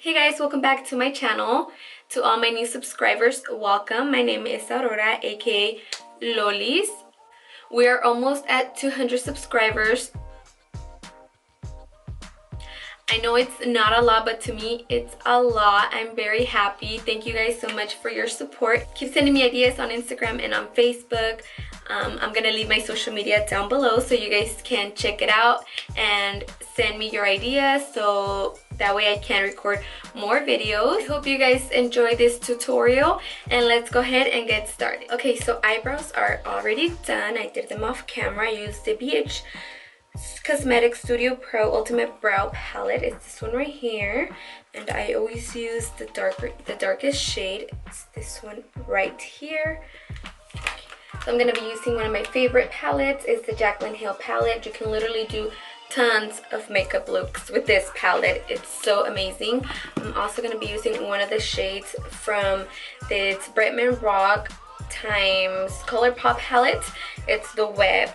Hey guys, welcome back to my channel. To all my new subscribers, welcome. My name is Aurora, aka Lolis. We are almost at 200 subscribers. I know it's not a lot, but to me it's a lot. I'm very happy. Thank you guys so much for your support. Keep sending me ideas on Instagram and on Facebook. I'm gonna leave my social media down below so you guys can check it out and send me your ideas so that way I can record more videos. I hope you guys enjoy this tutorial and let's go ahead and get started. Okay, so eyebrows are already done. I did them off camera. I used the BH Cosmetic Studio Pro Ultimate Brow Palette. It's this one right here, and I always use the darkest shade. It's this one right here. So I'm going to be using one of my favorite palettes. It's the Jaclyn Hill palette. You can literally do tons of makeup looks with this palette. It's so amazing. I'm also going to be using one of the shades from this Bretman Rock times ColourPop palette. It's the Web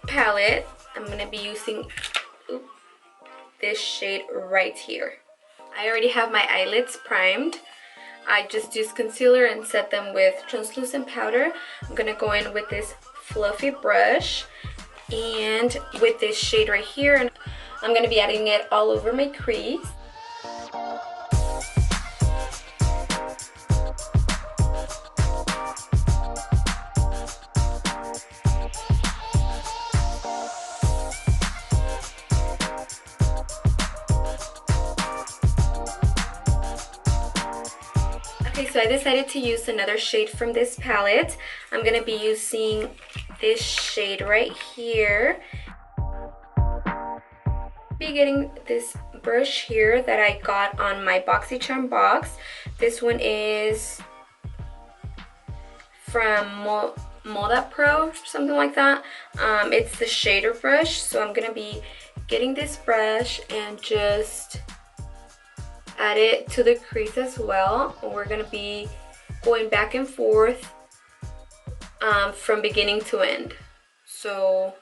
palette. I'm going to be using this shade right here. I already have my eyelids primed. I just used concealer and set them with translucent powder. I'm going to go in with this fluffy brush and with this shade right here. And I'm going to be adding it all over my crease. Okay, so I decided to use another shade from this palette. I'm going to be using this shade right here. Be getting this brush here that I got on my BoxyCharm box. This one is from Moda Pro, something like that. It's the shader brush, so I'm going to be getting this brush and just add it to the crease as well. We're going to be going back and forth from beginning to end. So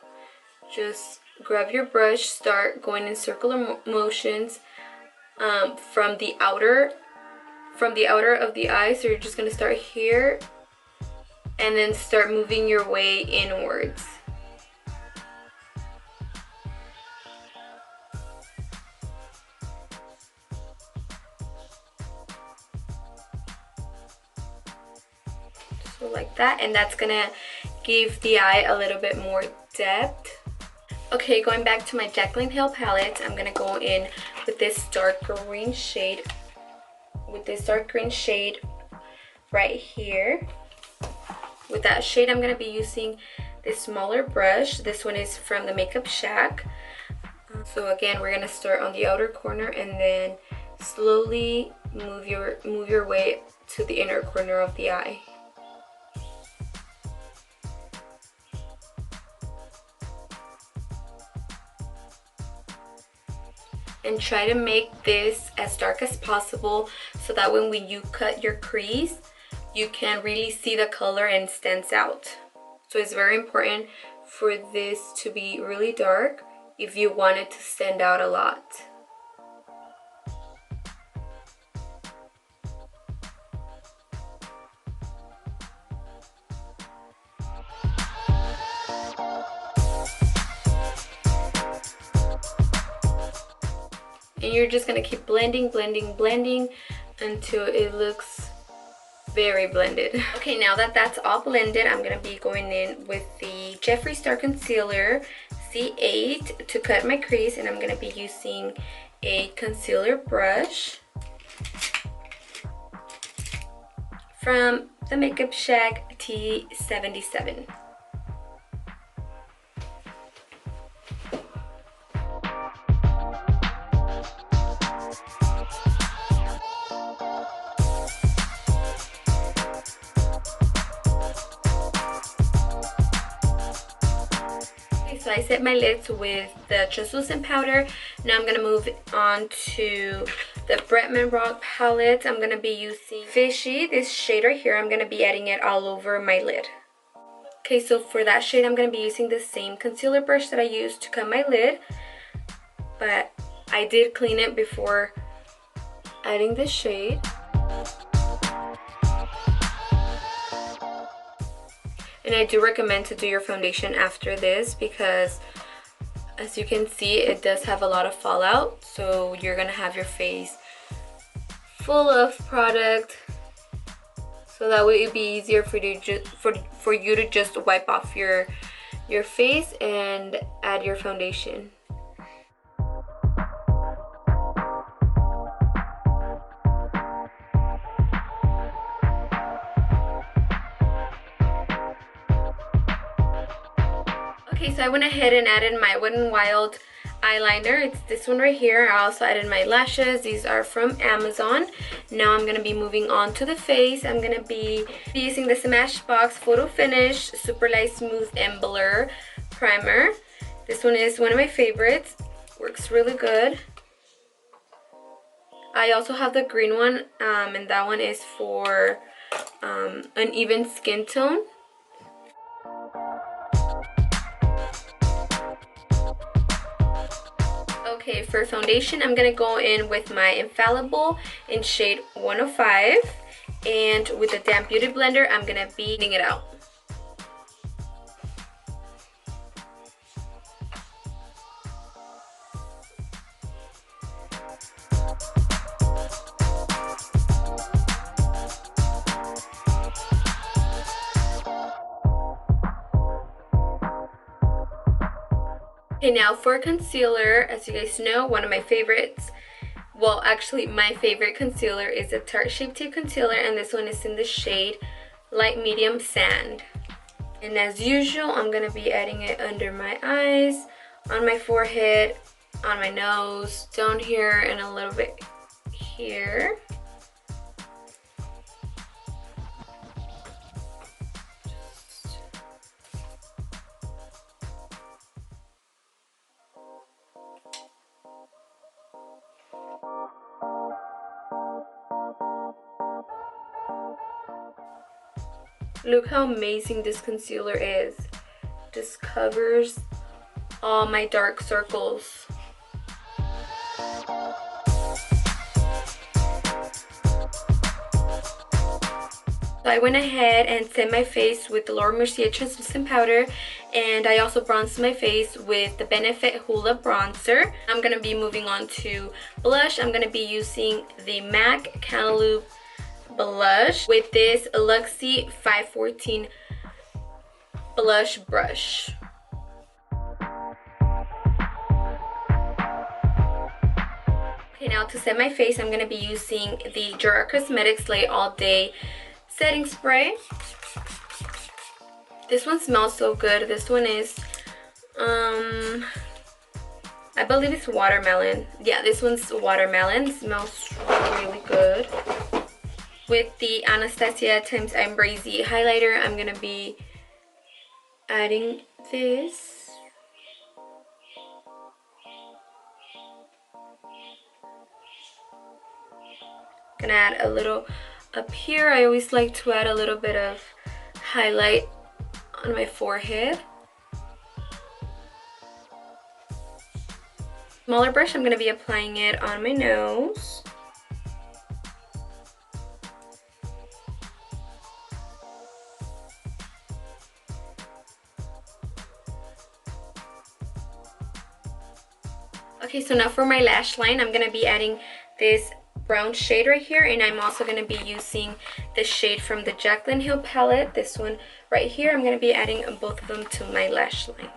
just grab your brush, start going in circular motions from the outer of the eye. So you're just going to start here and then start moving your way inwards. Like that, and that's gonna give the eye a little bit more depth. Okay, going back to my Jaclyn Hill palette, I'm gonna go in with this dark green shade right here. With that shade, I'm gonna be using this smaller brush. This one is from the Makeup Shack. So again, we're gonna start on the outer corner and then slowly move your way to the inner corner of the eye. And try to make this as dark as possible so that when you cut your crease, you can really see the color and stands out. So it's very important for this to be really dark if you want it to stand out a lot. And you're just gonna keep blending until it looks very blended. Okay, now that that's all blended, I'm gonna be going in with the Jeffree Star Concealer C8 to cut my crease, and I'm gonna be using a concealer brush from the Makeup Shack T77. So I set my lids with the translucent powder. Now I'm going to move on to the Bretman Rock palette. I'm going to be using Fishy, this shade right here. I'm going to be adding it all over my lid. Okay, so for that shade, I'm going to be using the same concealer brush that I used to cut my lid. But I did clean it before adding the shade. And I do recommend to do your foundation after this because as you can see, it does have a lot of fallout. So you're gonna have your face full of product. So that way it'd be easier for you to just wipe off your face and add your foundation. Okay, so I went ahead and added my Wet n Wild eyeliner. It's this one right here. I also added my lashes. These are from Amazon. Now I'm going to be moving on to the face. I'm going to be using the Smashbox Photo Finish Super Light Smooth and Blur Primer. This one is one of my favorites. Works really good. I also have the green one, and that one is for an even skin tone. Okay, for foundation, I'm going to go in with my Infallible in shade 105. And with the damp beauty blender, I'm going to be blending it out. Okay, now for concealer, as you guys know, one of my favorites, well actually my favorite concealer is a Tarte Shape Tape Concealer, and this one is in the shade Light Medium Sand. And as usual, I'm going to be adding it under my eyes, on my forehead, on my nose, down here, and a little bit here. Look how amazing this concealer is. Just covers all my dark circles. So I went ahead and set my face with the Laura Mercier translucent powder, and I also bronzed my face with the Benefit Hoola bronzer. I'm going to be moving on to blush. I'm going to be using the MAC Cantaloupe blush with this Luxie 514 blush brush. Okay, now to set my face, I'm going to be using the Gerard Cosmetics Lay All Day setting spray. This one smells so good. This one is I believe it's watermelon. Yeah, this one's watermelon. It smells really good. With the Anastasia x Ambrasi highlighter, I'm gonna be adding this. Gonna add a little up here. I always like to add a little bit of highlight on my forehead. Smaller brush, I'm going to be applying it on my nose. Okay, so now for my lash line, I'm going to be adding this brown shade right here, and I'm also going to be using the shade from the Jaclyn Hill palette, this one right here. I'm going to be adding both of them to my lash line.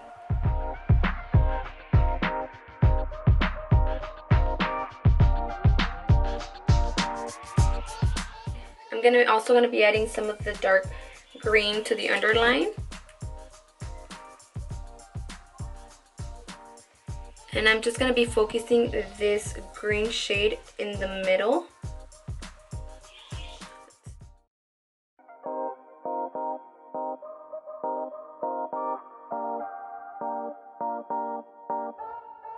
I'm also going to be adding some of the dark green to the underline. And I'm just going to be focusing this green shade in the middle.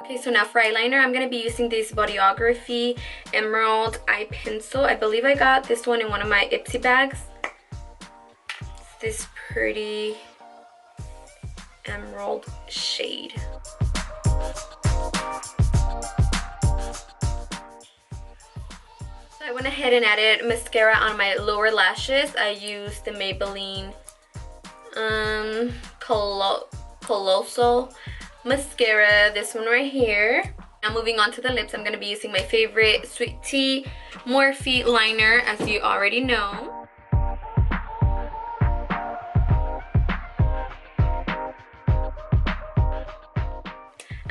Okay, so now for eyeliner, I'm going to be using this Bodyography Emerald Eye Pencil. I believe I got this one in one of my Ipsy bags. It's this pretty emerald shade. So I went ahead and added mascara on my lower lashes. I used the Maybelline Colossal mascara, this one right here. Now moving on to the lips, I'm going to be using my favorite Sweet Tea Morphe liner, as you already know.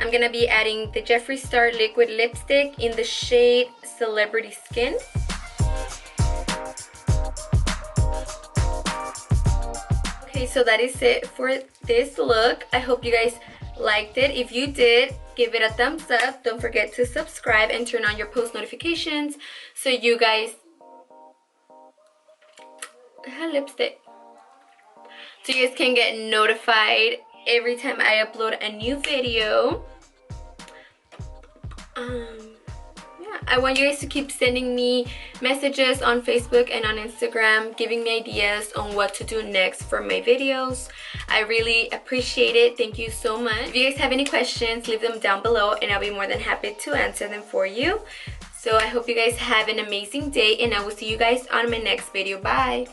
I'm going to be adding the Jeffree Star liquid lipstick in the shade Celebrity Skin. Okay, so that is it for this look. I hope you guys liked it. If you did, give it a thumbs up. Don't forget to subscribe and turn on your post notifications so you guys lipstick. So you guys can get notified every time I upload a new video. Yeah, I want you guys to keep sending me messages on Facebook and on Instagram, giving me ideas on what to do next for my videos. I really appreciate it. Thank you so much. If you guys have any questions, leave them down below and I'll be more than happy to answer them for you. So I hope you guys have an amazing day and I will see you guys on my next video. Bye!